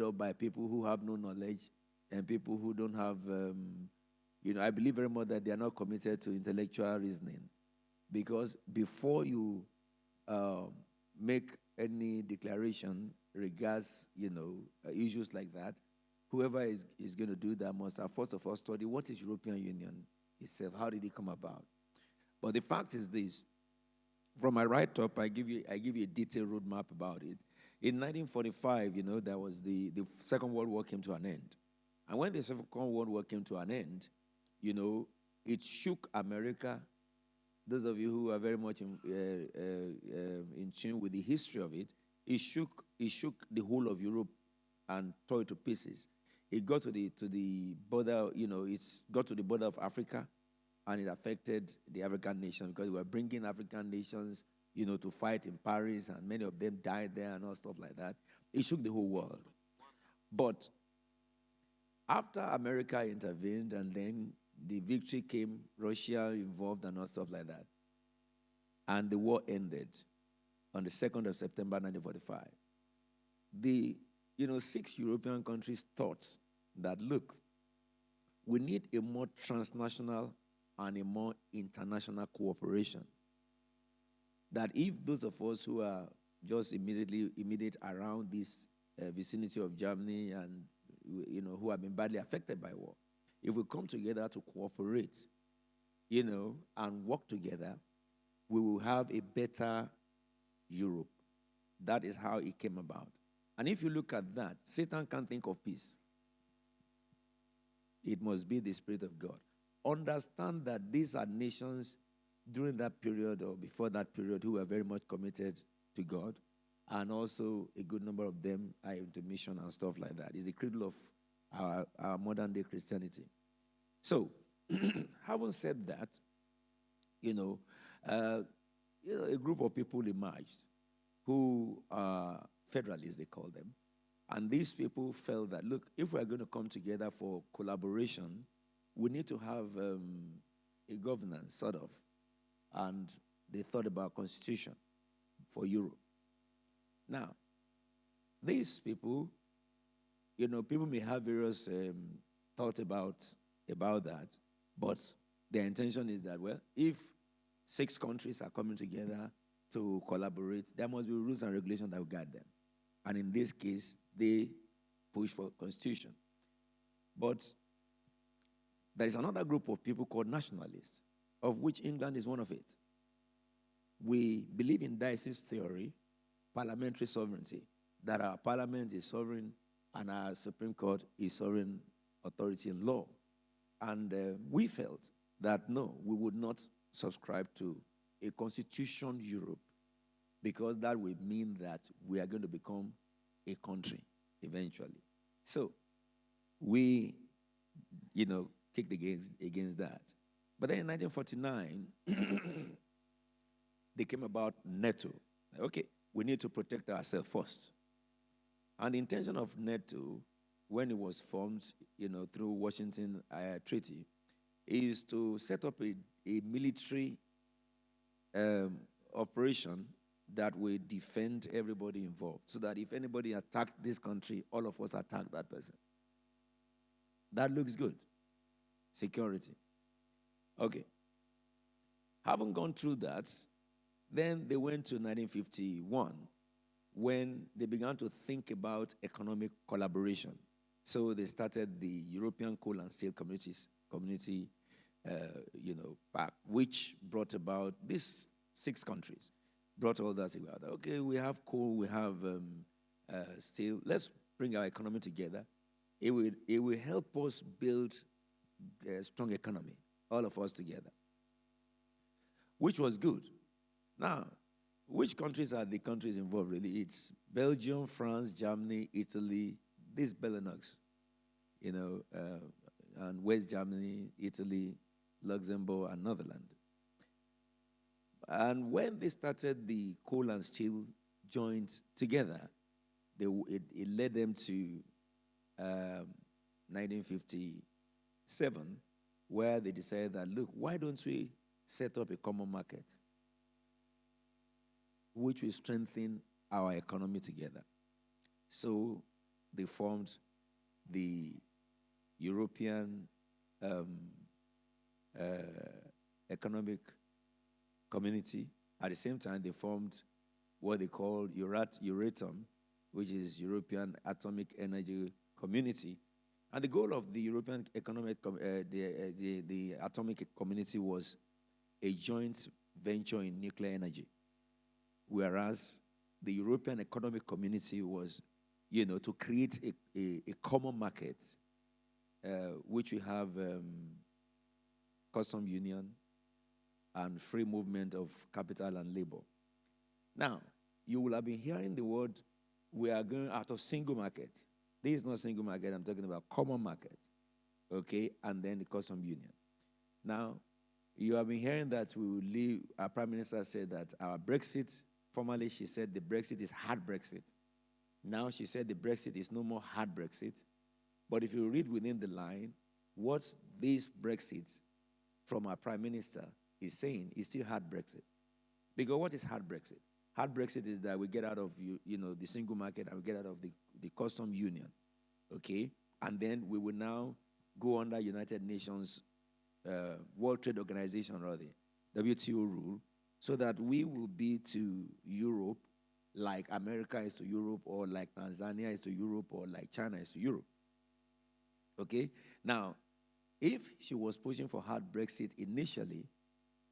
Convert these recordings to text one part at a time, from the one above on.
up by people who have no knowledge and people who don't have, I believe very much that they are not committed to intellectual reasoning. Because before you um, make any declaration regards, issues like that, whoever is going to do that must have first of all study what is European Union itself, how did it come about. But the fact is this: from my write-up, I give you a detailed roadmap about it. In 1945, there was the Second World War came to an end, and when the Second World War came to an end, it shook America. Those of you who are very much in tune with the history of it, it shook the whole of Europe and tore it to pieces. It got to the border, it's got to the border of Africa, and it affected the African nations because we were bringing African nations, to fight in Paris, and many of them died there and all stuff like that. It shook the whole world. But after America intervened and then the victory came, Russia involved and all stuff like that, and the war ended on the 2nd of September 1945. The 6 European countries thought that, look, we need a more transnational and a more international cooperation. That if those of us who are just immediate around this vicinity of Germany and who have been badly affected by war, if we come together to cooperate, and work together, we will have a better Europe. That is how it came about. And if you look at that, Satan can't think of peace. It must be the Spirit of God. Understand that these are nations during that period or before that period who were very much committed to God, and also a good number of them are into mission and stuff like that. It's the cradle of our modern day Christianity. So, having said that, a group of people emerged who are federalists, they call them. And these people felt that, look, if we're going to come together for collaboration, we need to have a governance, sort of. And they thought about constitution for Europe. Now, these people, people may have various thoughts about that, but their intention is that, well, if 6 countries are coming together to collaborate, there must be rules and regulations that will guide them. And in this case, they push for constitution. But there is another group of people called nationalists, of which England is one of it. We believe in diocese theory, parliamentary sovereignty, that our parliament is sovereign and our Supreme Court is sovereign authority in law. And we felt that, no, we would not subscribe to a constitution Europe, because that would mean that we are going to become a country eventually. So we, kicked against that. But then in 1949, they came about NATO. Okay, we need to protect ourselves first. And the intention of NATO, when it was formed, through Washington Treaty, is to set up a military operation that will defend everybody involved, so that if anybody attacks this country, all of us attack that person. That looks good. Security. Okay. Having gone through that, then they went to 1951, when they began to think about economic collaboration. So they started the European Coal and Steel Community Pact, which brought about these 6 countries, brought all that together. Okay, we have coal, we have steel. Let's bring our economy together. It will help us build a strong economy, all of us together, which was good. Now, which countries are the countries involved, really? It's Belgium, France, Germany, Italy, this Benelux, and West Germany, Italy, Luxembourg, and Netherlands. And when they started the coal and steel joint together, it led them to 1957, where they decided that, look, why don't we set up a common market which will strengthen our economy together? So they formed the European um, uh, Economic Community. At the same time, they formed what they call Euratom, which is European Atomic Energy Community. And the goal of the European the Atomic Community was a joint venture in nuclear energy, whereas the European Economic Community was, to create a common market, which we have custom union and free movement of capital and labor. Now, you will have been hearing the word, we are going out of single market. This is not single market, I'm talking about common market, okay, and then the custom union. Now, you have been hearing that we will leave, our Prime Minister said that our Brexit, formerly she said the Brexit is hard Brexit. Now she said the Brexit is no more hard Brexit. But if you read within the line, what this Brexit from our Prime Minister is saying is still hard Brexit. Because what is hard Brexit? Hard Brexit is that we get out of the single market and we get out of the custom union, okay? And then we will now go under United Nations World Trade Organization, rather, WTO rule, so that we will be to Europe like America is to Europe, or like Tanzania is to Europe, or like China is to Europe. Okay? Now, if she was pushing for hard Brexit initially,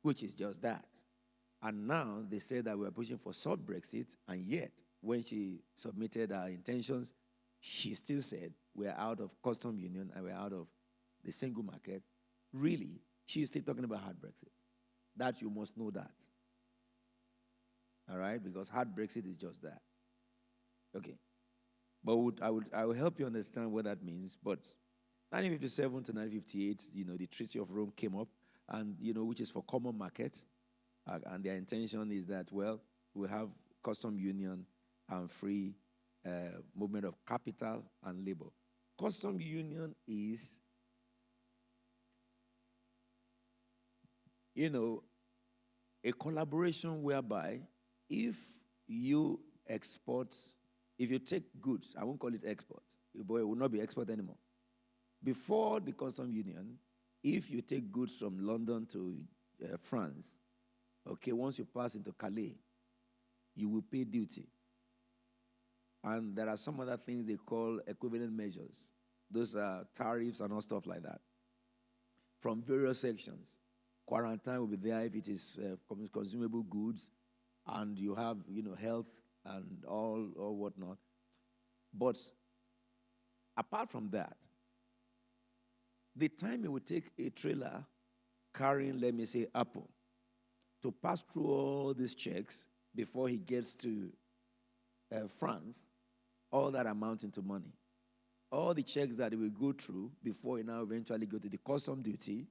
which is just that, and now they say that we are pushing for soft Brexit, and yet, when she submitted her intentions, she still said we're out of custom union and we're out of the single market. Really, she is still talking about hard Brexit. That you must know that. All right? Because hard Brexit is just that. Okay. But I will help you understand what that means. But 1957 to 1958, the Treaty of Rome came up, and, which is for common market. And their intention is that, well, we have custom union and free movement of capital and labor. Custom union is, a collaboration whereby if you take goods, I won't call it export, but it will not be export anymore. Before the custom union, if you take goods from London to France, okay, once you pass into Calais, you will pay duty. And there are some other things they call equivalent measures. Those are tariffs and all stuff like that from various sections. Quarantine will be there if it is consumable goods, and you have, health and all whatnot. But apart from that, the time it would take a trailer carrying, let me say, apple, to pass through all these checks before he gets to France, all that amounts into money. All the checks that he will go through before he now eventually go to the custom duty,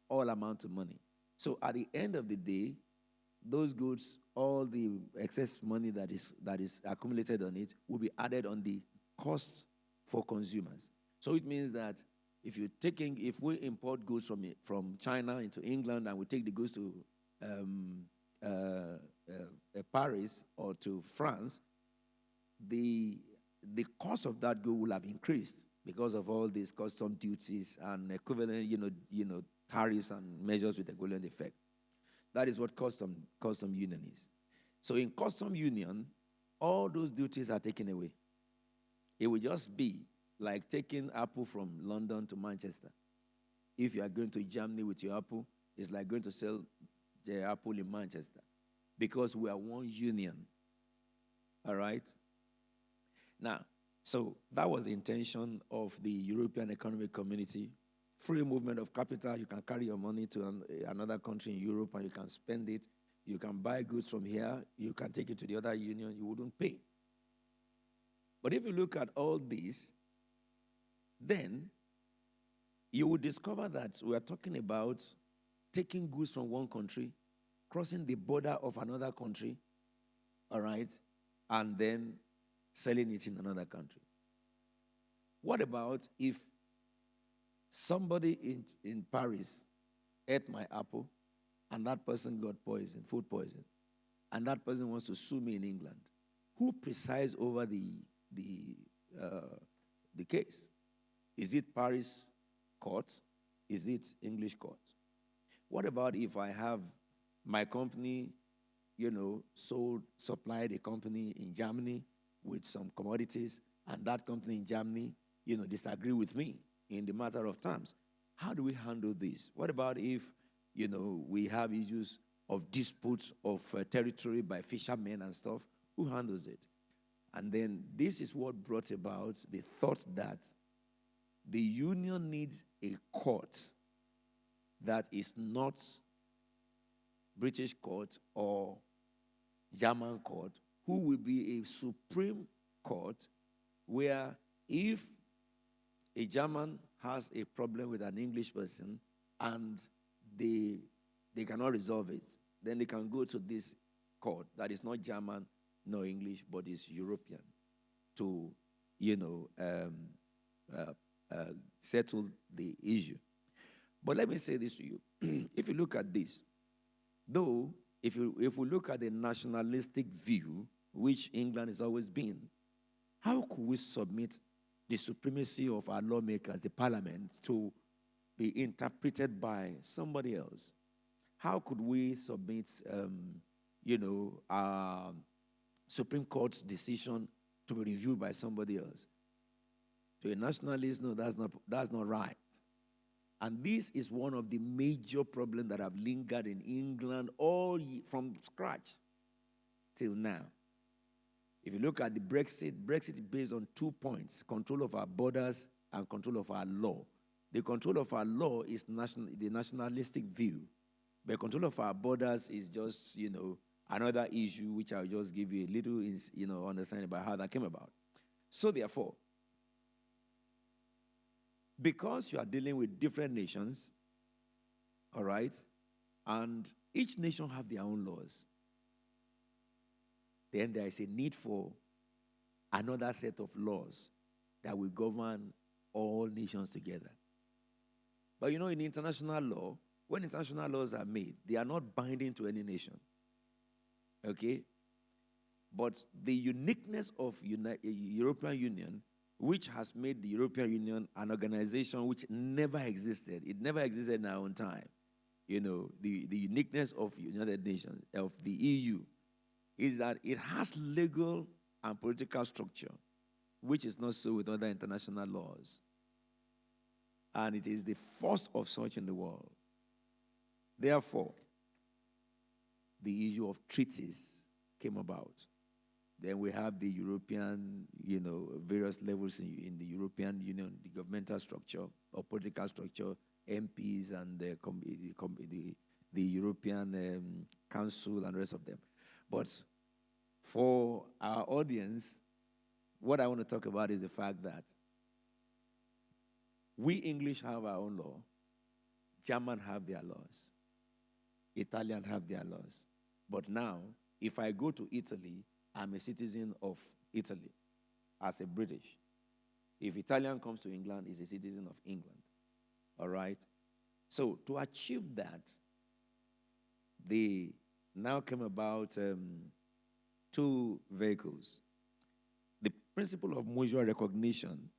all amount to money. So at the end of the day, those goods, all the excess money that is accumulated on it will be added on the cost for consumers. So it means that if we import goods from China into England, and we take the goods to Paris or to France, the cost of that good will have increased because of all these custom duties and equivalent, tariffs and measures with equivalent effect. That is what custom union is. So in custom union, all those duties are taken away. It will just be like taking apple from London to Manchester. If you are going to Germany with your apple, it's like going to sell the apple in Manchester, because we are one union. All right? Now, so that was the intention of the European Economic Community. Free movement of capital. You can carry your money to another country in Europe and you can spend it. You can buy goods from here. You can take it to the other union. You wouldn't pay. But if you look at all this, then you will discover that we are talking about taking goods from one country, crossing the border of another country, all right, and then selling it in another country. What about if somebody in Paris ate my apple and that person got food poison, and that person wants to sue me in England? Who presides over the the case. Is it Paris court? Is it English court? What about if I have my company, supplied a company in Germany with some commodities, and that company in Germany, disagree with me in the matter of terms? How do we handle this? What about if, we have issues of disputes of territory by fishermen and stuff? Who handles it? And then this is what brought about the thought that the union needs a court that is not British court or German court, who will be a supreme court where if a German has a problem with an English person and they cannot resolve it, then they can go to this court that is not German nor English, but is European, to, settle the issue. But let me say this to you. If you look at this, though, if we look at the nationalistic view, which England has always been, how could we submit the supremacy of our lawmakers, the parliament, to be interpreted by somebody else? How could we submit, our Supreme Court's decision to be reviewed by somebody else? To a nationalist, no, that's not right. And this is one of the major problems that have lingered in England from scratch till now. If you look at the Brexit is based on 2 points: control of our borders and control of our law. The control of our law is the nationalistic view. But control of our borders is just, another issue, which I'll just give you a little, understanding about how that came about. So therefore, because you are dealing with different nations, all right, and each nation have their own laws, then there is a need for another set of laws that will govern all nations together. But in international law, when international laws are made, they are not binding to any nation. Okay? But the uniqueness of European Union, which has made the European Union an organization which never existed. It never existed in our own time. The uniqueness of United Nations, of the EU, is that it has legal and political structure, which is not so with other international laws. And it is the first of such in the world. Therefore, the issue of treaties came about. Then we have the European, various levels in the European Union, the governmental structure or political structure, MPs and the European Council and the rest of them. But for our audience, what I want to talk about is the fact that we English have our own law, German have their laws, Italian have their laws. But now, if I go to Italy, I'm a citizen of Italy as a British. If Italian comes to England, he's a citizen of England. All right? So to achieve that, they now came about 2 vehicles. The principle of mutual recognition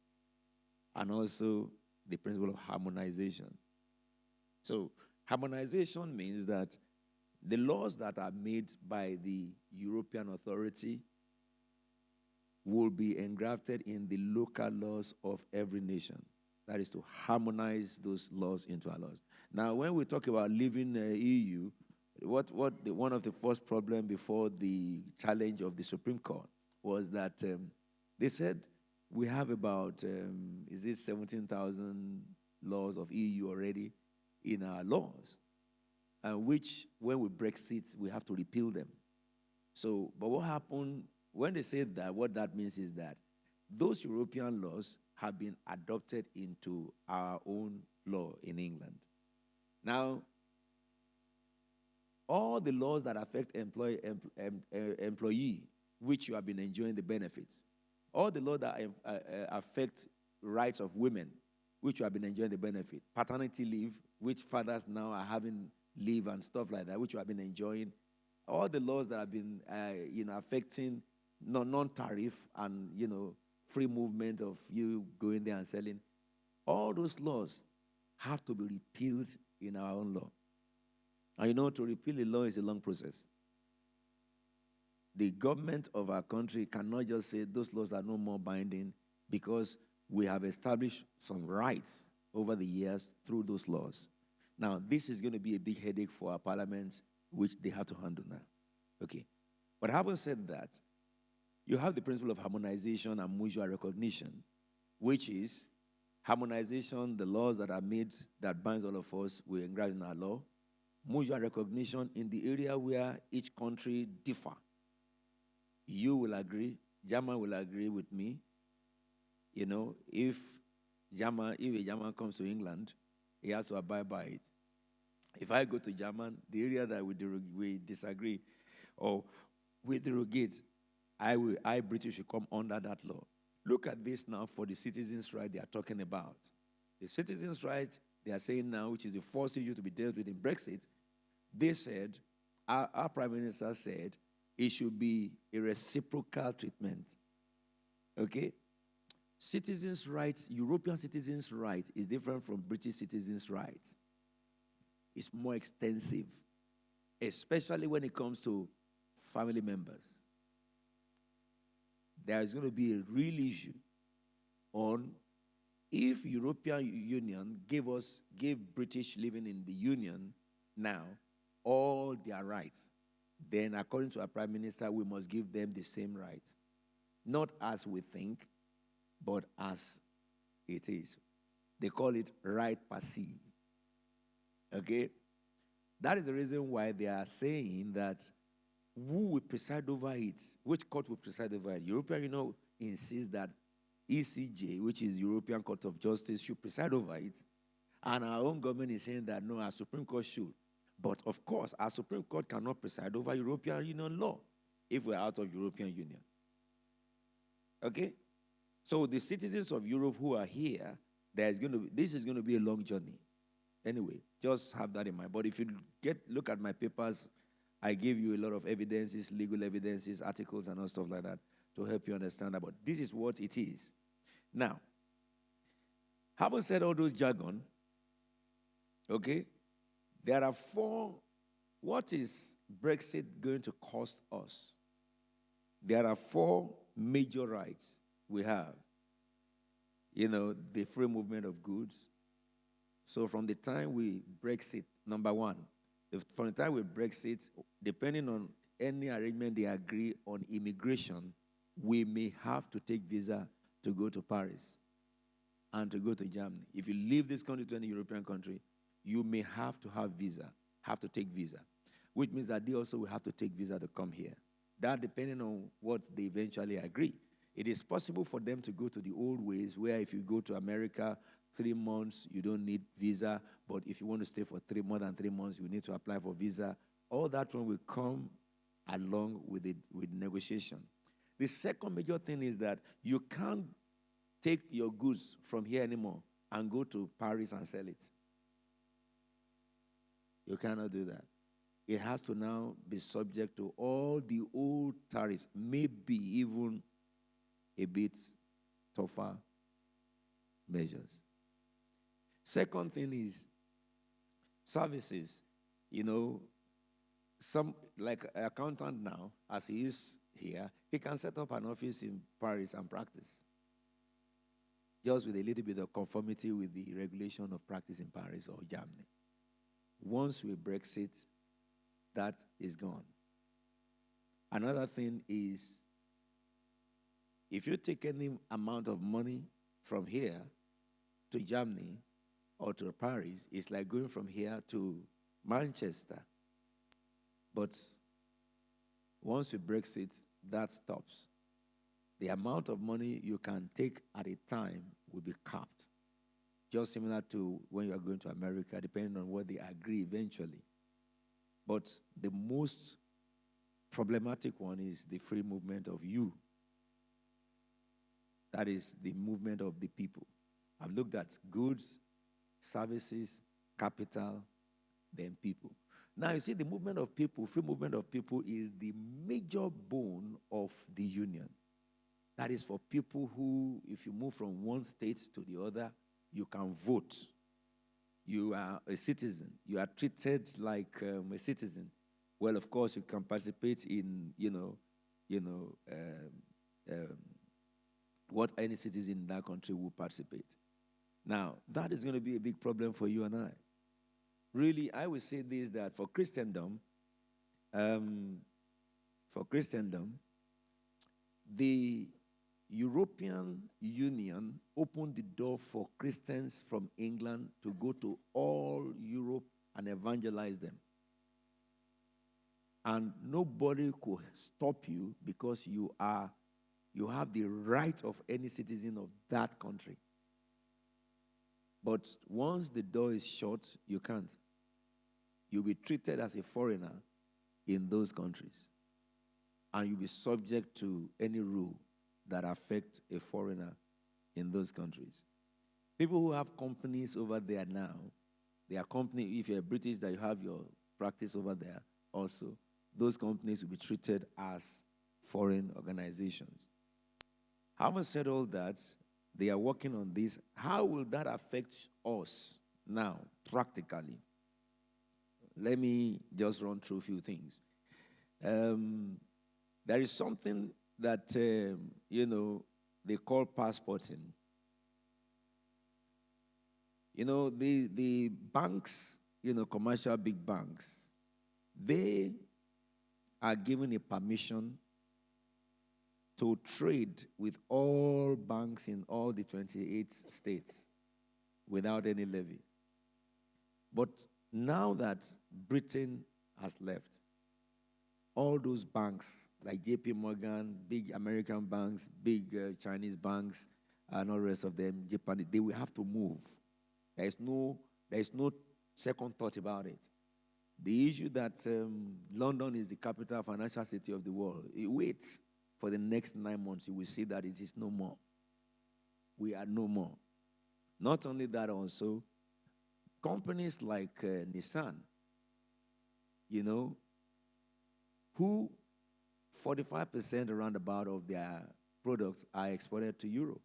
and also the principle of harmonization. So harmonization means that the laws that are made by the European authority will be engrafted in the local laws of every nation. That is to harmonize those laws into our laws. Now, when we talk about leaving the EU, one of the first problems before the challenge of the Supreme Court was that they said we have about, 17,000 laws of EU already in our laws, which, when we Brexit, we have to repeal them. So, but what happened when they said that? What that means is that those European laws have been adopted into our own law in England. Now, all the laws that affect employee, which you have been enjoying the benefits, all the laws that affect rights of women, which you have been enjoying the benefit, paternity leave, which fathers now are having leave and stuff like that, which you have been enjoying, all the laws that have been, affecting non-tariff and, free movement of you going there and selling. All those laws have to be repealed in our own law. And you know, to repeal a law is a long process. The government of our country cannot just say those laws are no more binding because we have established some rights over the years through those laws. Now, this is going to be a big headache for our parliament, which they have to handle now. Okay. But having said that, you have the principle of harmonization and mutual recognition, which is harmonization, the laws that are made that binds all of us, we engraft in our law. Mutual recognition in the area where each country differ. You will agree, German will agree with me. You know, if a German comes to England, he has to abide by it. If I go to German, the area that we disagree or we derogate, I, British, will come under that law. Look at this now for the citizens' right they are talking about. The citizens' right they are saying now, which is the first issue to be dealt with in Brexit, they said, our Prime Minister said, it should be a reciprocal treatment. Okay? Citizens' rights, European citizens' right is different from British citizens' rights. It's more extensive, especially when it comes to family members. There is going to be a real issue on if European Union gave British living in the Union now all their rights, then according to our Prime Minister, we must give them the same rights. Not as we think, but as it is. They call it right passive. Okay? That is the reason why they are saying that who will preside over it? Which court will preside over it? European Union insists that ECJ, which is European Court of Justice, should preside over it. And our own government is saying that no, our Supreme Court should. But of course, our Supreme Court cannot preside over European Union law if we're out of European Union. Okay? So the citizens of Europe who are here, this is going to be a long journey. Anyway, just have that in mind. But if you look at my papers, I give you a lot of evidences, legal evidences, articles, and all stuff like that to help you understand about. This is what it is. Now, having said all those jargon, okay, there are what is Brexit going to cost us? There are 4 major rights we have. You know, the free movement of goods. So from the time we Brexit, number 1, from the time we Brexit, depending on any arrangement they agree on immigration, we may have to take visa to go to Paris and to go to Germany. If you leave this country to any European country, you may have to take visa, which means that they also will have to take visa to come here. That depending on what they eventually agree. It is possible for them to go to the old ways where if you go to America 3 months, you don't need visa, but if you want to stay for more than 3 months, you need to apply for visa. All that one will come along with negotiation. The second major thing is that you can't take your goods from here anymore and go to Paris and sell it. You cannot do that. It has to now be subject to all the old tariffs, maybe even a bit tougher measures. Second thing is services. You know, some, like an accountant now, as he is here, he can set up an office in Paris and practice. Just with a little bit of conformity with the regulation of practice in Paris or Germany. Once we Brexit, that is gone. Another thing is, if you take any amount of money from here to Germany or to Paris, it's like going from here to Manchester. But once we Brexit, that stops. The amount of money you can take at a time will be capped. Just similar to when you are going to America, depending on what they agree eventually. But the most problematic one is the free movement of you. That is the movement of the people. I've looked at goods, services, capital, then people. Now you see the movement of people, free movement of people is the major bone of the union. That is for people who, if you move from one state to the other, you can vote. You are a citizen. You are treated like a citizen. Well, of course, you can participate in, what any citizen in that country will participate. Now, that is going to be a big problem for you and I. Really, I would say this, that for Christendom, the European Union opened the door for Christians from England to go to all Europe and evangelize them. And nobody could stop you because you have the right of any citizen of that country. But once the door is shut, you can't. You'll be treated as a foreigner in those countries. And you'll be subject to any rule that affect a foreigner in those countries. People who have companies over there now, their company, if you're British, that you have your practice over there also, those companies will be treated as foreign organizations. Having said all that, they are working on this. How will that affect us now, practically? Let me just run through a few things. There is something that, they call passporting. The banks, commercial big banks, they are given a permission to trade with all banks in all the 28 states without any levy. But now that Britain has left, all those banks like JP Morgan, big American banks, big Chinese banks, and all the rest of them, Japan, they will have to move. There is no second thought about it. The issue that London is the capital financial city of the world, it waits for the next 9 months. You will see that it is no more. We are no more. Not only that, also, companies like Nissan, who 45% around about of their products are exported to Europe.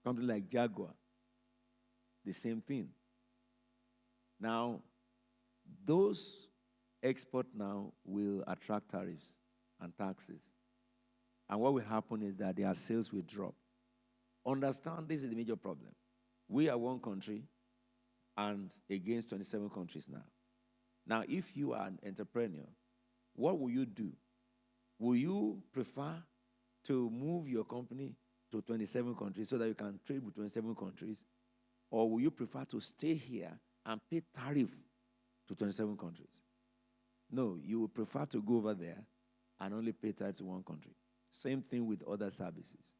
Companies like Jaguar, the same thing. Now, those exports now will attract tariffs and taxes. And what will happen is that their sales will drop. Understand, this is the major problem. We are one country and against 27 countries now. Now, if you are an entrepreneur, what will you do? Will you prefer to move your company to 27 countries so that you can trade with 27 countries? Or will you prefer to stay here and pay tariff to 27 countries? No, you would prefer to go over there and only pay tariff to one country. Same thing with other services.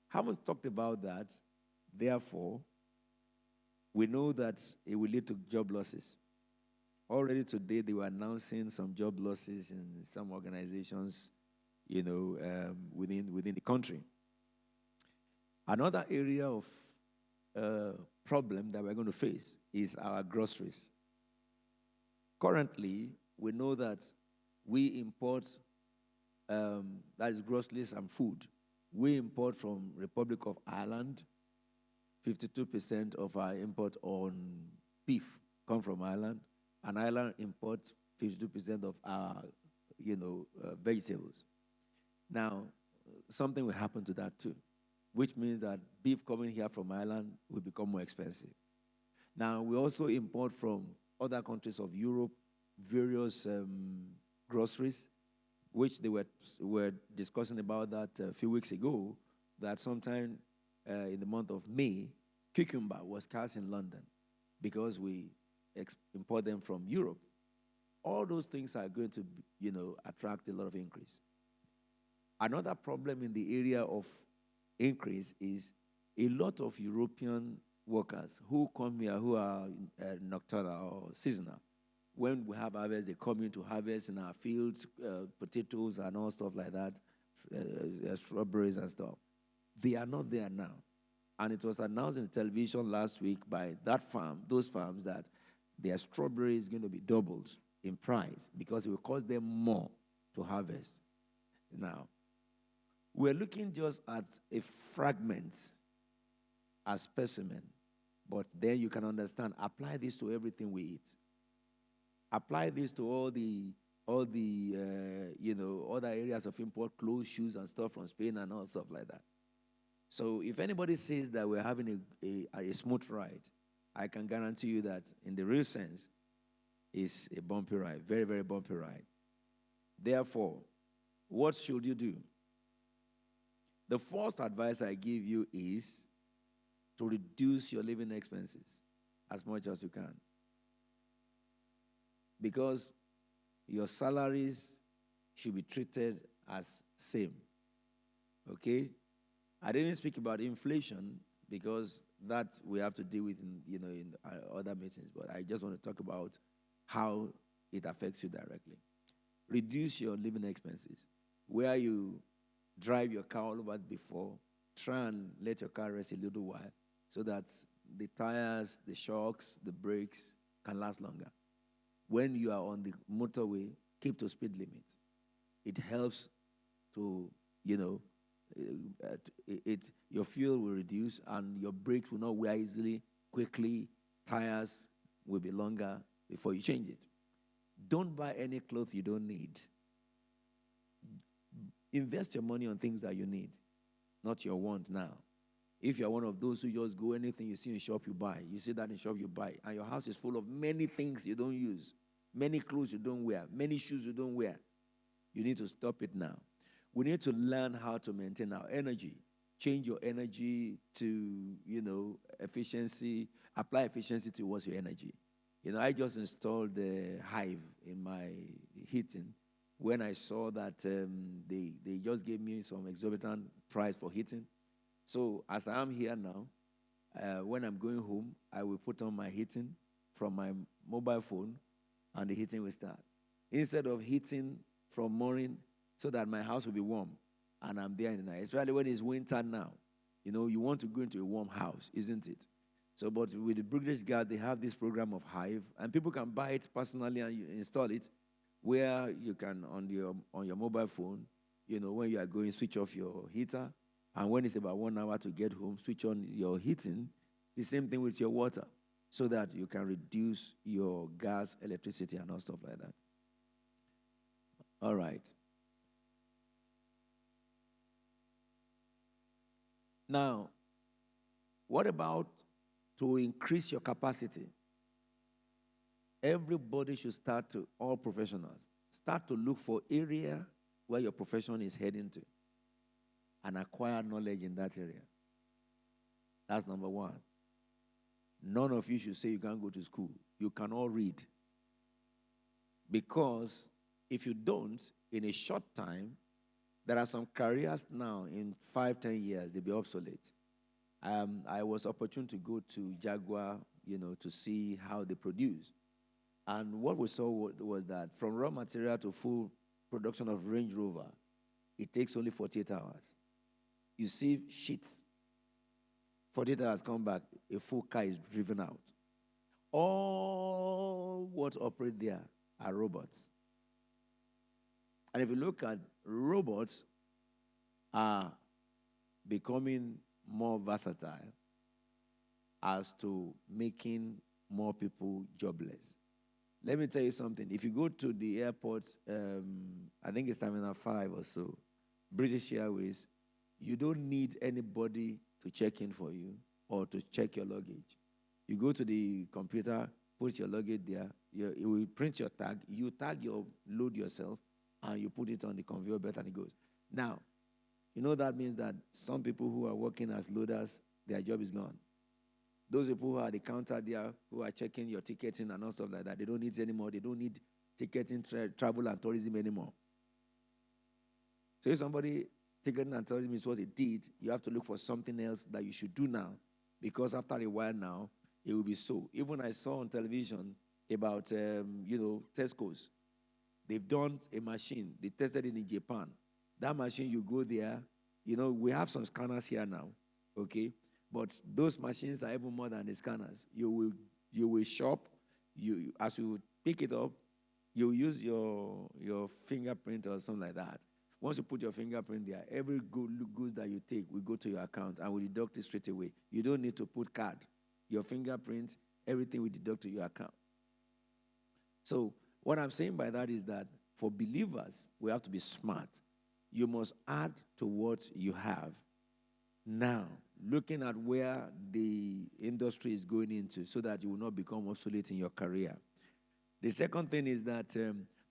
Haven't talked about that. Therefore, we know that it will lead to job losses. Already today, they were announcing some job losses in some organizations, within the country. Another area of problem that we're going to face is our groceries. Currently, we know that we import, that is groceries and food. We import from Republic of Ireland. 52% of our import on beef come from Ireland. And Ireland imports 52% of our, vegetables. Now, something will happen to that too, which means that beef coming here from Ireland will become more expensive. Now, we also import from other countries of Europe various groceries, which they were discussing about that a few weeks ago, that sometime in the month of May, cucumber was cast in London because we import them from Europe. All those things are going to, attract a lot of increase. Another problem in the area of increase is a lot of European workers who come here who are nocturnal or seasonal. When we have harvest, they come in to harvest in our fields, potatoes and all stuff like that, strawberries and stuff. They are not there now. And it was announced in television last week by those farms, that their strawberry is going to be doubled in price because it will cost them more to harvest. Now, We're looking just at a fragment, a specimen, but then you can understand, apply this to everything we eat. Apply this to all the other areas of import, clothes, shoes, and stuff from Spain and all stuff like that. So if anybody says that we're having a smooth ride, I can guarantee you that in the real sense, it's a bumpy ride, very, very bumpy ride. Therefore, what should you do? The first advice I give you is to reduce your living expenses as much as you can. Because your salaries should be treated as same. Okay? I didn't speak about inflation because that we have to deal with in other meetings, but I just want to talk about how it affects you directly. Reduce your living expenses. Where you drive your car all over before, try and let your car rest a little while so that the tires, the shocks, the brakes can last longer. When you are on the motorway, keep to speed limit. It helps to, your fuel will reduce and your brakes will not wear easily, quickly. Tires will be longer before you change it. Don't buy any clothes you don't need. Invest your money on things that you need, not your want now. If you're one of those who just go, anything you see in shop, you buy. You see that in shop, you buy. And your house is full of many things you don't use, many clothes you don't wear, many shoes you don't wear. You need to stop it now. We need to learn how to maintain our energy. Change your energy to, efficiency. Apply efficiency towards your energy. I just installed the Hive in my heating when I saw that they just gave me some exorbitant price for heating. So as I am here now, when I'm going home, I will put on my heating from my mobile phone and the heating will start. Instead of heating from morning so that my house will be warm and I'm there in the night, especially when it's winter now. You want to go into a warm house, isn't it? So, but with the British Gas, they have this program of Hive, and people can buy it personally and you install it, where you can on your mobile phone, when you are going, switch off your heater, and when it's about 1 hour to get home, switch on your heating. The same thing with your water, so that you can reduce your gas, electricity, and all stuff like that. All right. Now, what about to increase your capacity? Everybody should all professionals, start to look for area where your profession is heading to and acquire knowledge in that area. That's number one. None of you should say you can't go to school. You can all read. Because if you don't, in a short time, there are some careers now in 5-10 years, they'll be obsolete. I was opportune to go to Jaguar, to see how they produce. And what we saw was that from raw material to full production of Range Rover, it takes only 48 hours. You see sheets, 48 hours come back, a full car is driven out. All what operate there are robots. And if you look at robots are becoming more versatile as to making more people jobless. Let me tell you something. If you go to the airport, I think it's Terminal 5 or so, British Airways, you don't need anybody to check in for you or to check your luggage. You go to the computer, put your luggage there, it will print your tag, you tag your load yourself, and you put it on the conveyor belt and it goes. Now, that means that some people who are working as loaders, their job is gone. Those people who are at the counter there, who are checking your ticketing and all stuff like that, they don't need it anymore. They don't need ticketing, travel, and tourism anymore. So if somebody, ticketing and tourism is what it did, you have to look for something else that you should do now, because after a while now, it will be so. Even I saw on television about, Tesco's. They've done a machine. They tested it in Japan. That machine, you go there. We have some scanners here now, okay? But those machines are even more than the scanners. You will shop. As you pick it up, you use your fingerprint or something like that. Once you put your fingerprint there, every goods that you take will go to your account and will deduct it straight away. You don't need to put card. Your fingerprint, everything will deduct to your account. So what I'm saying by that is that for believers, we have to be smart. You must add to what you have. Now, looking at where the industry is going into so that you will not become obsolete in your career. The second thing is that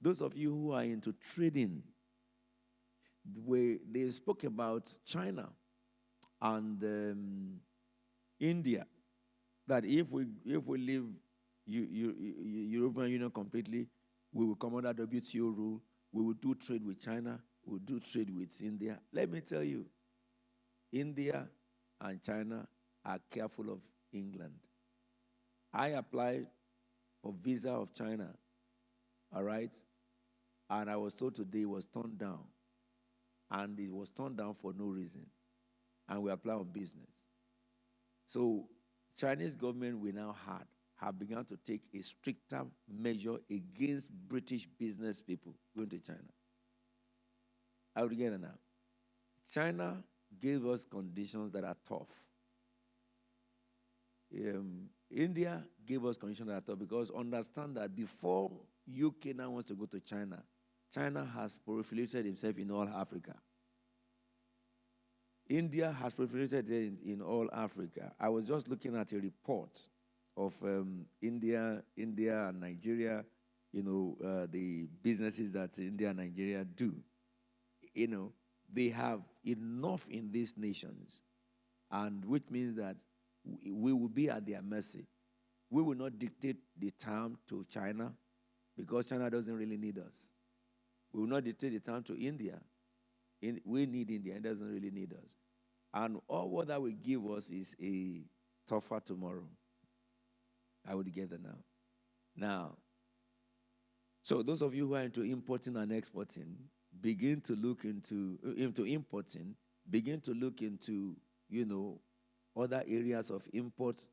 those of you who are into trading, they spoke about China and India, that if we leave European Union completely, we will come under WTO rule. We will do trade with China. We will do trade with India. Let me tell you, India and China are careful of England. I applied for visa of China, all right? And I was told today it was turned down. And it was turned down for no reason. And we apply on business. So Chinese government we now have begun to take a stricter measure against British business people going to China. I would get it now. China gave us conditions that are tough. India gave us conditions that are tough because understand that before UK now wants to go to China, China has proliferated himself in all Africa. India has proliferated in all Africa. I was just looking at a report of India and Nigeria, the businesses that India and Nigeria do. They have enough in these nations, and which means that we will be at their mercy. We will not dictate the time to China because China doesn't really need us. We will not dictate the time to India. We need India. It doesn't really need us. And all what that will give us is a tougher tomorrow. I would get that now. So those of you who are into importing and exporting, begin to look into importing, begin to look into, other areas of import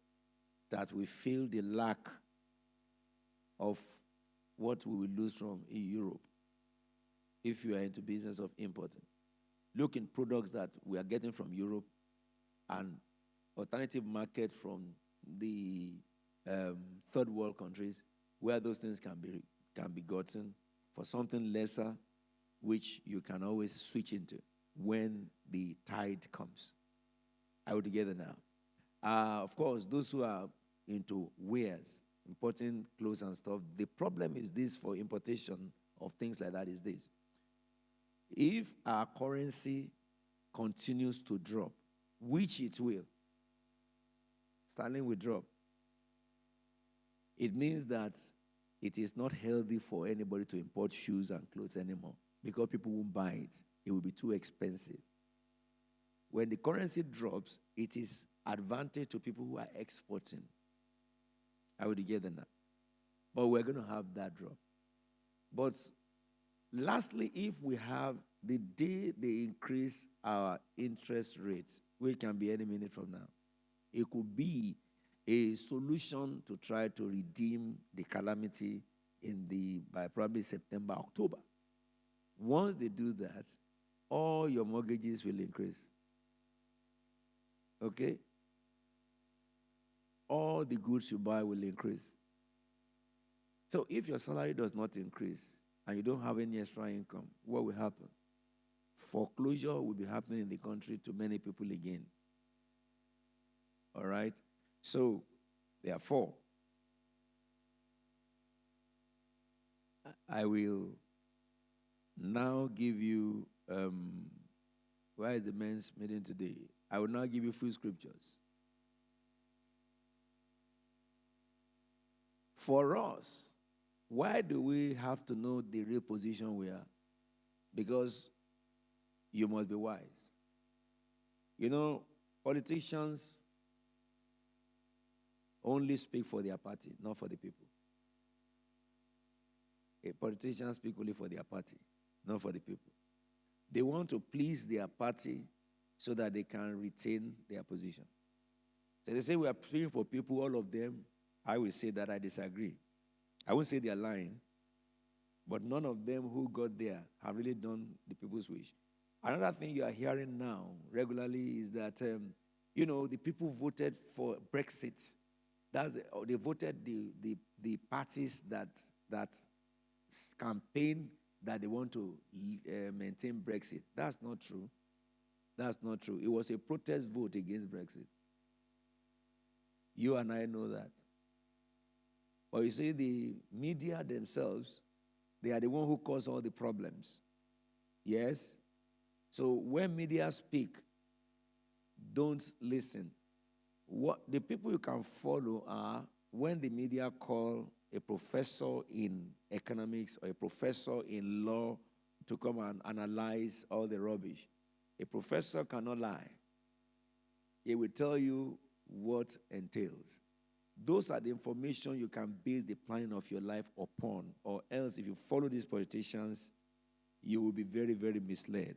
that we feel the lack of what we will lose from in Europe if you are into business of importing. Look in products that we are getting from Europe and alternative market from the third world countries where those things can be gotten for something lesser, which you can always switch into when the tide comes. Are we together now? Of course, those who are into wares, importing clothes and stuff, the problem is this for importation of things like that is this. If our currency continues to drop, which it will, sterling will drop, it means that it is not healthy for anybody to import shoes and clothes anymore because people won't buy it. It will be too expensive. When the currency drops, it is advantage to people who are exporting. I would get that now. But we're going to have that drop. But lastly, if we have the day they increase our interest rates, which can be any minute from now, it could be a solution to try to redeem the calamity by probably September, October. Once they do that, all your mortgages will increase. Okay? All the goods you buy will increase. So if your salary does not increase and you don't have any extra income, what will happen? Foreclosure will be happening in the country to many people again. All right? So, therefore, I will now give you, where is the men's meeting today? I will now give you few scriptures. For us, why do we have to know the real position we are? Because you must be wise. Politicians only speak for their party, not for the people. Politicians speak only for their party, not for the people. They want to please their party so that they can retain their position. So they say we are speaking for people, all of them. I will say that I disagree. I won't say they are lying, But none of them who got there have really done the people's wish. Another thing you are hearing now regularly is that, the people voted for Brexit. They voted the parties that campaign that they want to maintain Brexit. That's not true. That's not true. It was a protest vote against Brexit. You and I know that. But you see, the media themselves, they are the one who cause all the problems. Yes? So when media speak, don't listen. What the people you can follow are when the media call a professor in economics or a professor in law to come and analyze all the rubbish. A professor cannot lie. He will tell you what entails. Those are the information you can base the planning of your life upon, or else if you follow these politicians, you will be very, very misled.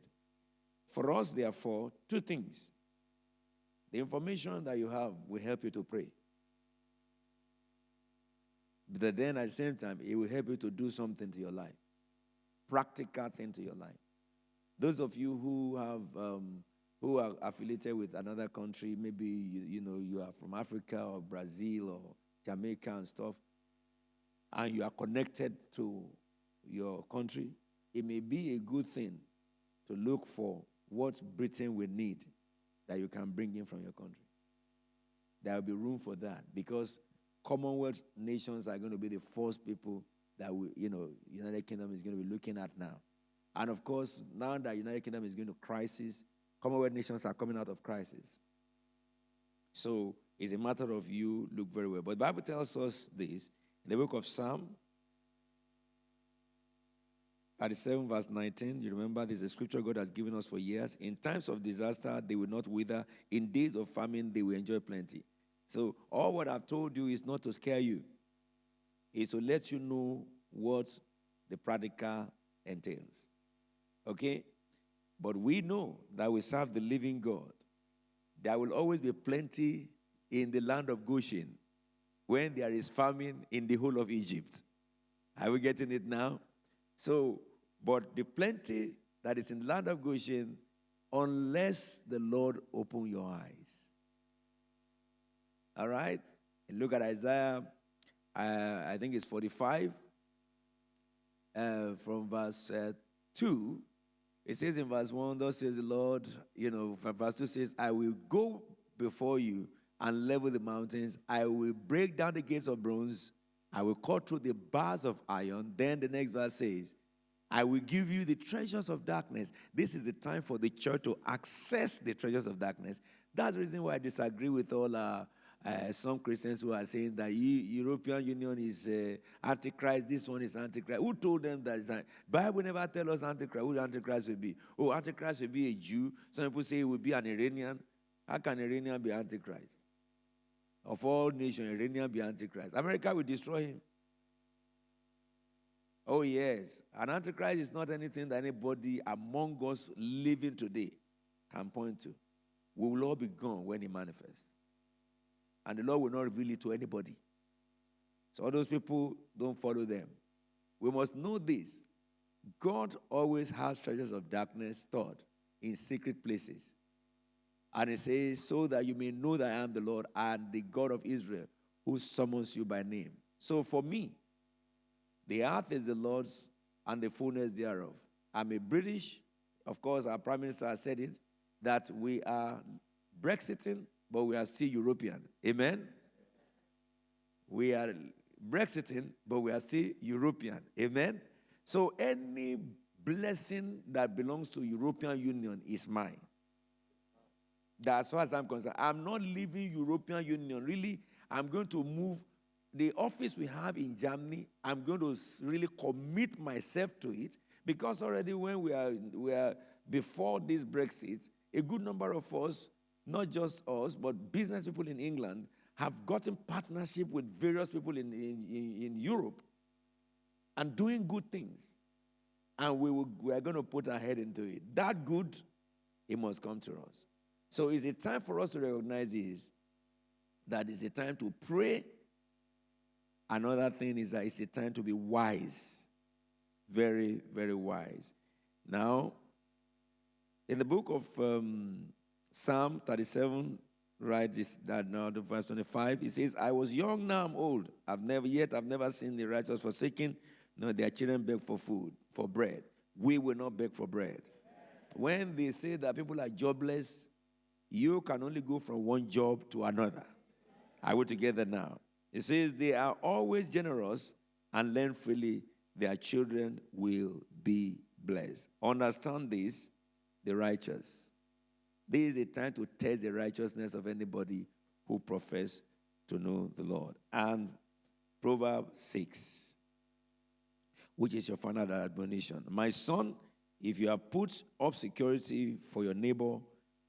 For us, therefore, two things. The information that you have will help you to pray. But then at the same time, it will help you to do something to your life. Practical thing to your life. Those of you who are affiliated with another country, maybe you are from Africa or Brazil or Jamaica and stuff, and you are connected to your country, it may be a good thing to look for what Britain will need that you can bring in from your country. There will be room for that because Commonwealth nations are going to be the first people that United Kingdom is going to be looking at now. And of course, now that United Kingdom is going to crisis, Commonwealth nations are coming out of crisis. So it's a matter of you look very well. But the Bible tells us this in the book of Psalm 37 verse 19. You remember this is a scripture God has given us for years. In times of disaster, they will not wither. In days of famine, they will enjoy plenty. So all what I've told you is not to scare you. It's to let you know what the practical entails. Okay? But we know that we serve the living God. There will always be plenty in the land of Goshen when there is famine in the whole of Egypt. Are we getting it now? So, but the plenty that is in the land of Goshen, unless the Lord open your eyes. All right? And look at Isaiah, I think it's 45, from verse 2. It says in verse 1, thus says the Lord, verse 2 says, I will go before you and level the mountains. I will break down the gates of bronze. I will cut through the bars of iron. Then the next verse says, I will give you the treasures of darkness. This is the time for the church to access the treasures of darkness. That's the reason why I disagree with all some Christians who are saying that European Union is Antichrist, this one is Antichrist. Who told them that? The Bible never tell us Antichrist, who the Antichrist will be. Oh, Antichrist will be a Jew. Some people say it will be an Iranian. How can Iranian be Antichrist? Of all nations, Iranian be Antichrist. America will destroy him. Oh, yes. An Antichrist is not anything that anybody among us living today can point to. We will all be gone when he manifests. And the Lord will not reveal it to anybody. So all those people, don't follow them. We must know this. God always has treasures of darkness stored in secret places. And it says, so that you may know that I am the Lord and the God of Israel, who summons you by name. So for me, the earth is the Lord's and the fullness thereof. I'm a British. Of course, our Prime Minister has said it, that we are Brexiting, but we are still European. Amen? We are Brexiting, but we are still European. Amen? So any blessing that belongs to European Union is mine. That's as far as I'm concerned. I'm not leaving European Union. Really, I'm going to move. The office we have in Germany, I'm going to really commit myself to it, because already when we are before this Brexit, a good number of us, not just us, but business people in England, have gotten partnership with various people in Europe and doing good things. And we are going to put our head into it. That good, it must come to us. So it's a time for us to recognize this, that it's a time to pray. Another thing is that it's a time to be wise. Very, very wise. Now, in the book of Psalm 37, right, this, that now the verse 25, it says, I was young, now I'm old. I've never seen the righteous forsaken, nor their children beg for food, for bread. We will not beg for bread. When they say that people are jobless, you can only go from one job to another. Are we together now? It says they are always generous and lend freely. Their children will be blessed. Understand this, the righteous. This is a time to test the righteousness of anybody who profess to know the Lord. And Proverbs 6, which is your final admonition. My son, if you have put up security for your neighbor,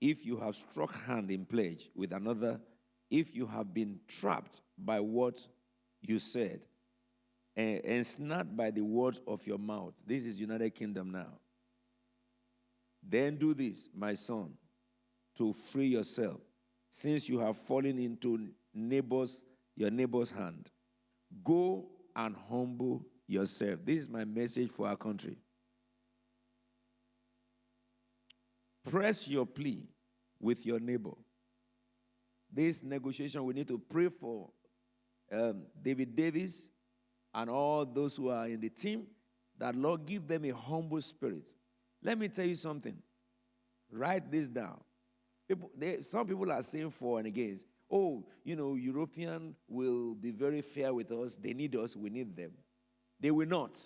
if you have struck hand in pledge with another, if you have been trapped by what you said, and snared by the words of your mouth. This is United Kingdom now. Then do this, my son, to free yourself, since you have fallen into your neighbor's hand. Go and humble yourself. This is my message for our country. Press your plea with your neighbor. This negotiation, we need to pray for David Davis and all those who are in the team, that Lord give them a humble spirit. Let me tell you something. Write this down. Some people are saying for and against. Oh, European will be very fair with us. They need us. We need them. They will not.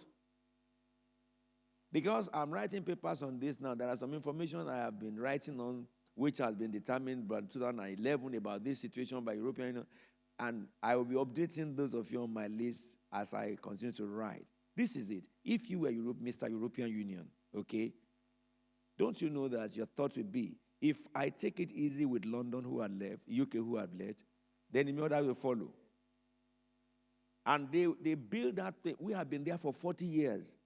Because I'm writing papers on this now, there are some information I have been writing on which has been determined by 2011 about this situation by European Union. And I will be updating those of you on my list as I continue to write. This is it. If you were Mr. European Union, okay, don't you know that your thought would be, if I take it easy with London who had left, UK who have left, then the other will follow. And they build that thing. We have been there for 40 years.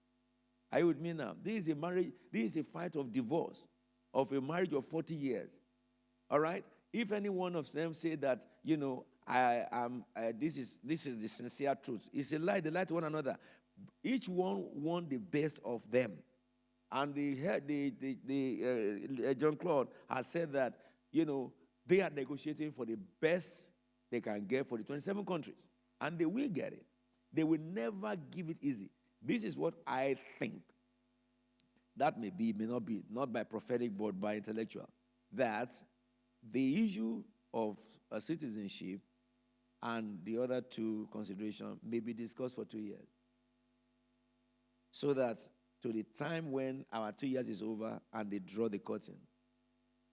Are you with me now? This is a marriage, this is a fight of divorce, of a marriage of 40 years. All right? If any one of them say that, this is the sincere truth, it's a lie. They lie to one another. Each one want the best of them. And John Claude has said that, they are negotiating for the best they can get for the 27 countries. And they will get it. They will never give it easy. This is what I think. That may not be, not by prophetic, but by intellectual. That the issue of citizenship and the other two considerations may be discussed for 2 years. So that to the time when our 2 years is over and they draw the curtain,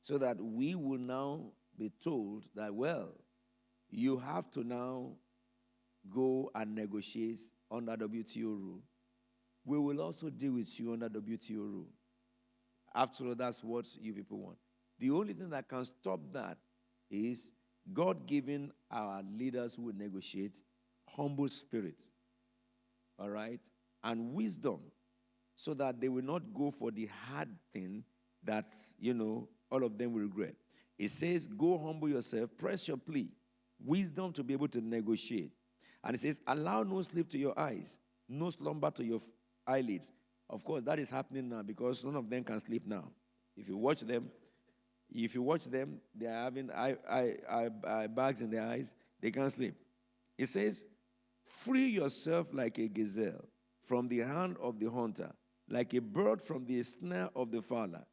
so that we will now be told that, well, you have to now go and negotiate under WTO rule. We will also deal with you under WTO rule. After all, that's what you people want. The only thing that can stop that is God giving our leaders who will negotiate humble spirit, all right, and wisdom, so that they will not go for the hard thing that, all of them will regret. It says, go humble yourself, press your plea, wisdom to be able to negotiate. And it says, allow no sleep to your eyes, no slumber to your eyelids. Of course, that is happening now because none of them can sleep now. If you watch them, they are having bags in their eyes. They can't sleep. It says, free yourself like a gazelle from the hand of the hunter, like a bird from the snare of the fowler.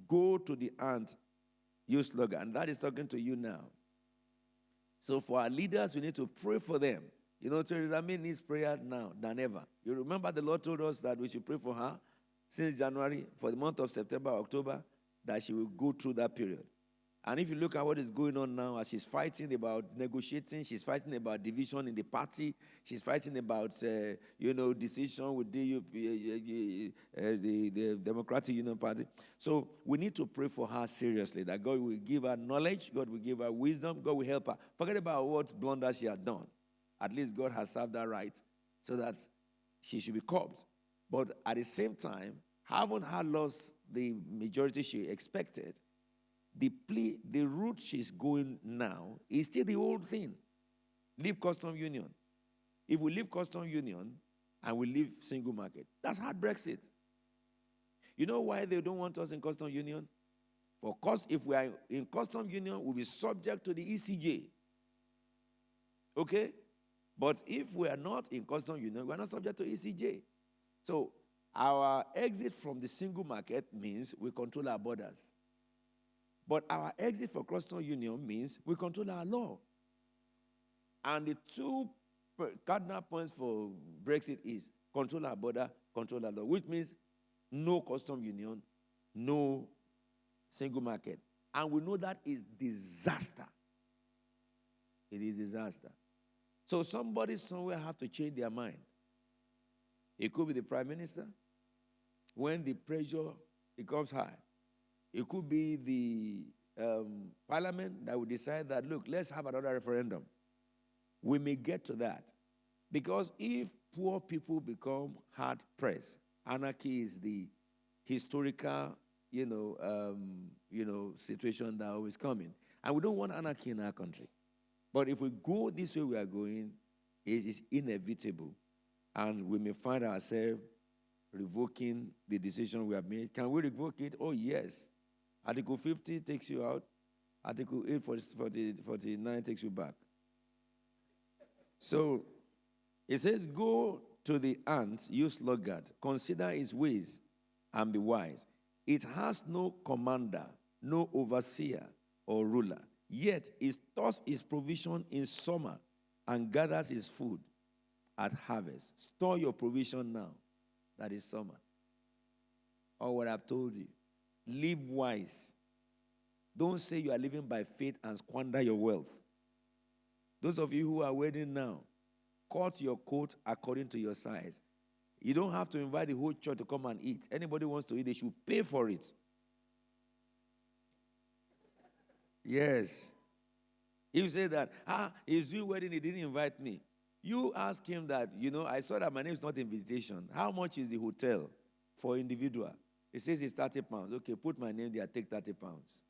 Go to the ant, you sluggard. And that is talking to you now. So for our leaders, we need to pray for them. Theresa May needs prayer now than ever. You remember the Lord told us that we should pray for her since January, for the month of September, October, that she will go through that period. And if you look at what is going on now, as she's fighting about negotiating, she's fighting about division in the party, she's fighting about, decision with the Democratic Union Party. So we need to pray for her seriously, that God will give her knowledge, God will give her wisdom, God will help her. Forget about what blunders she has done. At least God has served her right so that she should be curbed. But at the same time, haven't her lost the majority she expected, the route she's going now is still the old thing. Leave custom union. If we leave custom union, and we leave single market. That's hard Brexit. You know why they don't want us in custom union? For cost, if we are in custom union, we'll be subject to the ECJ. Okay? But if we are not in custom union, we are not subject to ECJ. So our exit from the single market means we control our borders. But our exit for custom union means we control our law. And the two cardinal points for Brexit is control our border, control our law, which means no custom union, no single market. And we know that is disaster. It is disaster. So somebody somewhere have to change their mind. It could be the prime minister. When the pressure becomes high, it could be the parliament that will decide that, look, let's have another referendum. We may get to that. Because if poor people become hard-pressed, anarchy is the historical, situation that always coming. And we don't want anarchy in our country. But if we go this way we are going, it is inevitable. And we may find ourselves revoking the decision we have made. Can we revoke it? Oh, yes. Article 50 takes you out. Article 849 takes you back. So, it says, go to the ant, you sluggard. Consider his ways and be wise. It has no commander, no overseer or ruler. Yet it stores his provision in summer and gathers his food at harvest. Store your provision now. That is summer. Or what I've told you. Live wise. Don't say you are living by faith and squander your wealth. Those of you who are wedding now, cut your coat according to your size. You don't have to invite the whole church to come and eat. Anybody wants to eat, they should pay for it. Yes. If you say that, he's doing wedding, he didn't invite me. You ask him that, I saw that my name is not invitation. How much is the hotel for individual? He says it's 30 pounds. Okay, put my name there, take 30 pounds.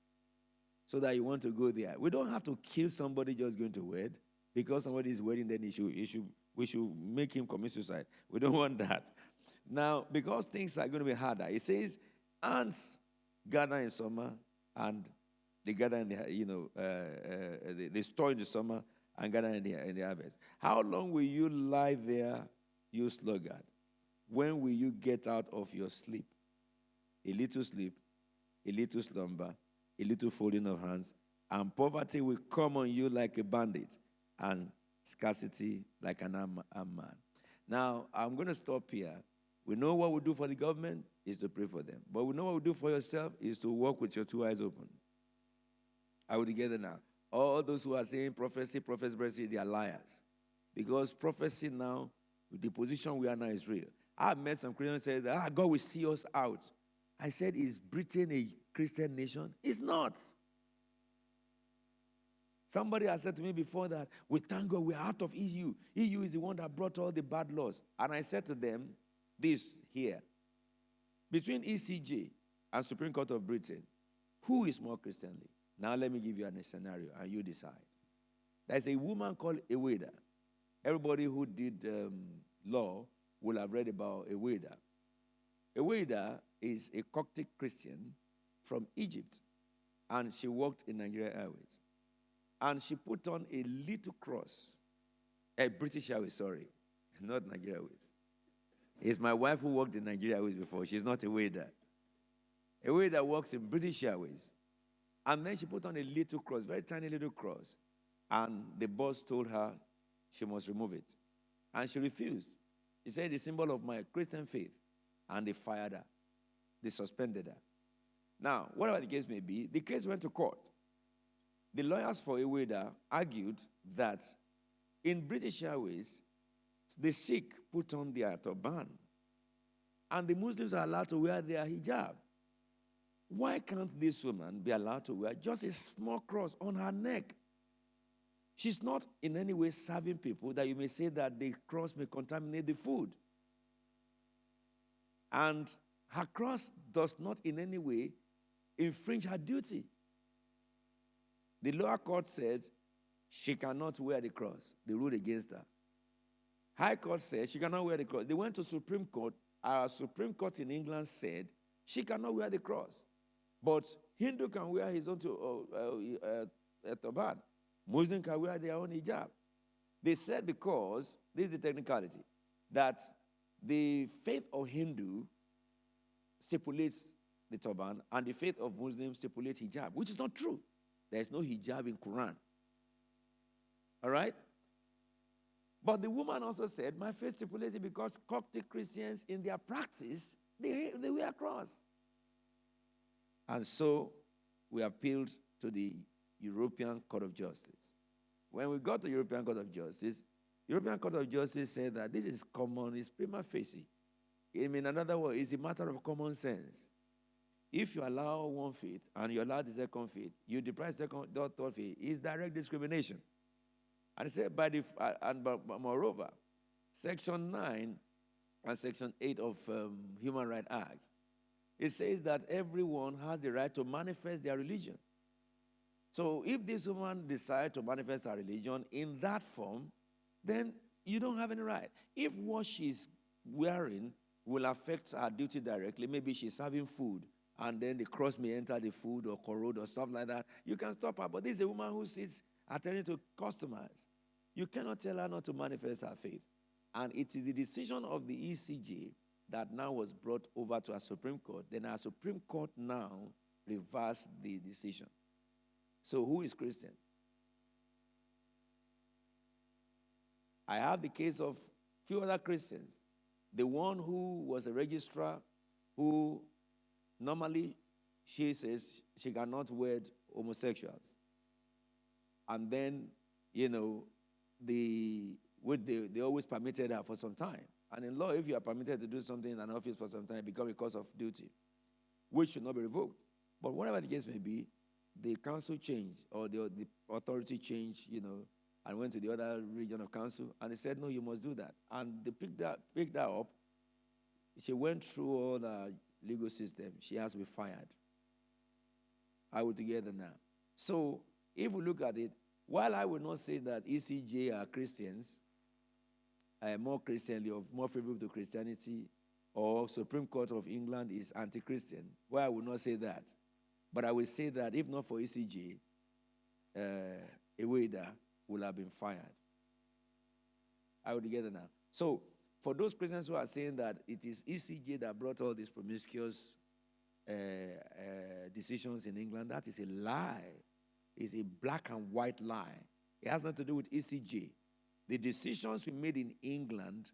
So that you want to go there. We don't have to kill somebody just going to wed. Because somebody is wedding, then we should make him commit suicide. We don't want that. Now, because things are going to be harder, it says, ants gather in summer and they gather in the, they store in the summer and gather in the harvest. How long will you lie there, you sluggard? When will you get out of your sleep? A little sleep, a little slumber, a little folding of hands, and poverty will come on you like a bandit, and scarcity like an armed man. Now, I'm going to stop here. We know what we do for the government is to pray for them. But we know what we do for yourself is to walk with your two eyes open. Are we together now? All those who are saying prophecy, they are liars. Because prophecy now, with the position we are now, is real. I've met some Christians say that God will see us out. I said, is Britain a Christian nation? It's not. Somebody has said to me before that, we thank God we're out of EU. EU is the one that brought all the bad laws. And I said to them, this here. Between ECJ and Supreme Court of Britain, who is more Christianly? Now let me give you a scenario and you decide. There's a woman called Eweda. Everybody who did law will have read about Eweda. Eweda is a Coptic Christian from Egypt. And she worked in Nigeria Airways. And she put on a little cross. A British Airways, sorry. Not Nigeria Airways. It's my wife who worked in Nigeria Airways before. She's not a waiter. A waiter works in British Airways. And then she put on a little cross, very tiny little cross. And the boss told her she must remove it. And she refused. He said, the symbol of my Christian faith. And they fired her. They suspended her. Now, whatever the case may be, the case went to court. The lawyers for Eweda argued that in British Airways, the Sikh put on their turban, and the Muslims are allowed to wear their hijab. Why can't this woman be allowed to wear just a small cross on her neck? She's not in any way serving people that you may say that the cross may contaminate the food. And her cross does not in any way infringe her duty. The lower court said she cannot wear the cross. They ruled against her. High Court said she cannot wear the cross. They went to Supreme Court. Our Supreme Court in England said she cannot wear the cross. But Hindu can wear his own turban. Muslim can wear their own hijab. They said because, this is the technicality, that the faith of Hindu stipulates the turban and the faith of Muslims stipulates hijab, which is not true. There is no hijab in Quran. All right? But the woman also said, my faith stipulates it because Coptic Christians, in their practice, they wear a cross. And so we appealed to the European Court of Justice. When we got to European Court of Justice said that this is common, it's prima facie. I mean, in other words, it's a matter of common sense. If you allow one faith and you allow the second faith, you deprive the third faith, it's direct discrimination. And it said, moreover, Section 9 and Section 8 of Human Rights Act, it says that everyone has the right to manifest their religion. So if this woman decides to manifest her religion in that form, then you don't have any right. If what she's wearing will affect her duty directly, maybe she's serving food, and then the cross may enter the food or corrode or stuff like that, you can stop her. But this is a woman who sits attending to customers. You cannot tell her not to manifest her faith. And it is the decision of the ECJ that now was brought over to our Supreme Court. Then our Supreme Court now reversed the decision. So who is Christian? I have the case of few other Christians. The one who was a registrar who normally she says she cannot wed homosexuals. And then, they always permitted her for some time. And in law, if you are permitted to do something in an office for some time, it becomes a cause of duty, which should not be revoked. But whatever the case may be, the council changed, or the authority changed, and went to the other region of council, and they said, no, you must do that. And they picked her up. She went through all the legal system. She has to be fired. Are we together now? So, if we look at it, while I would not say that ECJ are Christians, more Christianly or more favorable to Christianity, or Supreme Court of England is anti-Christian, well, I would not say that. But I will say that if not for ECJ, Eweda would have been fired. Are we together now? So, for those Christians who are saying that it is ECJ that brought all these promiscuous decisions in England, that is a lie. It's a black and white lie. It has nothing to do with ECJ. The decisions we made in England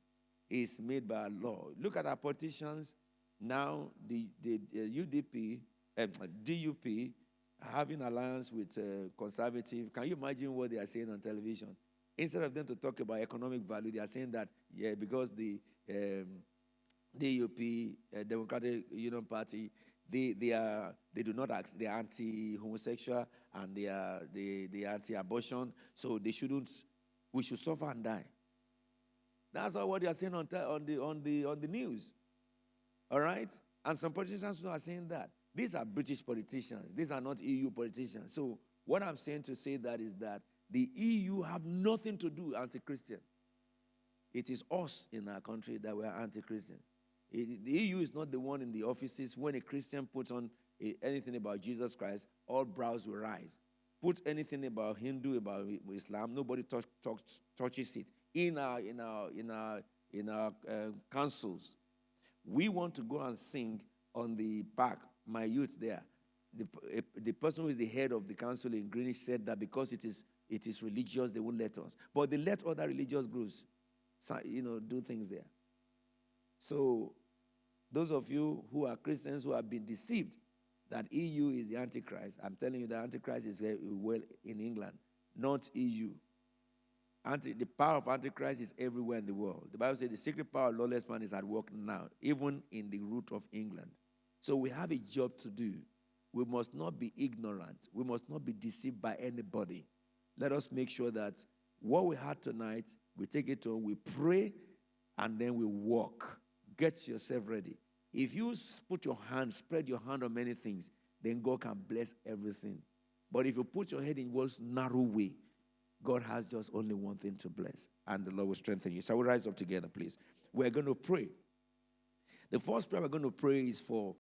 is made by law. Look at our politicians now. The UDP, DUP, having alliance with conservative. Can you imagine what they are saying on television? Instead of them to talk about economic value, they are saying that because the DUP, Democratic Union Party, they do not act. They are anti-homosexual and they are anti-abortion, so they shouldn't. We should suffer and die. That's all what they are saying on the news. All right, and some politicians are saying that. These are British politicians. These are not EU politicians. So what I'm saying to say that is that the EU have nothing to do anti-Christian. It is us in our country that we are anti-Christian. The EU is not the one in the offices. When a Christian puts on anything about Jesus Christ, all brows will rise. Put anything about Hindu, about Islam, nobody touches it. In our councils, we want to go and sing on the back. My youth there, the person who is the head of the council in Greenwich said that because it is religious, they won't let us. But they let other religious groups, do things there. So, those of you who are Christians who have been deceived that EU is the Antichrist, I'm telling you the Antichrist is well in England, not EU. The power of Antichrist is everywhere in the world. The Bible says the secret power of lawless man is at work now, even in the root of England. So we have a job to do. We must not be ignorant. We must not be deceived by anybody. Let us make sure that what we had tonight, we take it on, we pray, and then we walk. Get yourself ready. If you spread your hand on many things, then God can bless everything. But if you put your head in one narrow way, God has just only one thing to bless, and the Lord will strengthen you. So we rise up together, please. We're going to pray. The first prayer we're going to pray is for